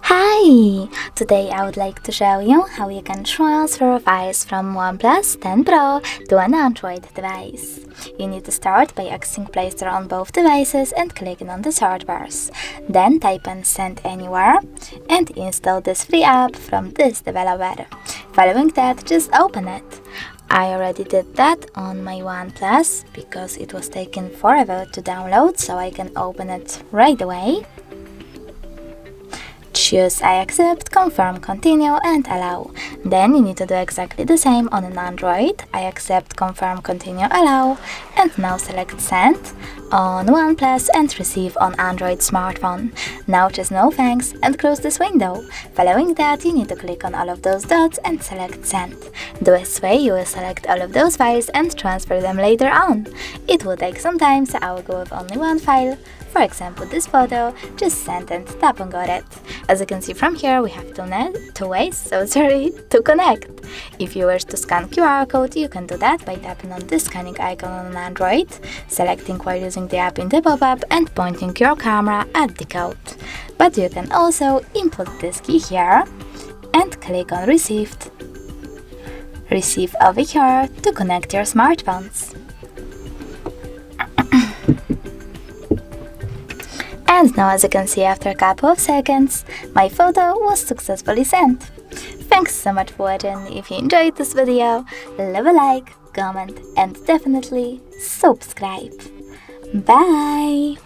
Hi! Today I would like to show you how you can transfer a files from OnePlus 10 Pro to an Android device. You need to start by accessing Play Store on both devices and clicking on the search bars. Then type in Send Anywhere and install this free app from this developer. Following that, just open it. I already did that on my OnePlus because it was taking forever to download, so I can open it right away. Choose I accept, confirm, continue and allow. Then you need to do exactly the same on an Android. I accept, confirm, continue, allow. And now select send on OnePlus and receive on Android smartphone. Now just no thanks and close this window. Following that, you need to click on all of those dots and select send. This way you will select all of those files and transfer them later on. It will take some time, so I will go with only one file. For example, this photo, just send and tap on got it. As you can see from here, we have two ways to connect. If you wish to scan QR code, you can do that by tapping on this scanning icon on Android, selecting while using the app in the pop-up and pointing your camera at the code. But you can also input this key here and click on Received. Receive over here to connect your smartphones. And now, as you can see, after a couple of seconds, my photo was successfully sent. Thanks so much for watching. If you enjoyed this video, leave a like, comment and definitely subscribe. Bye!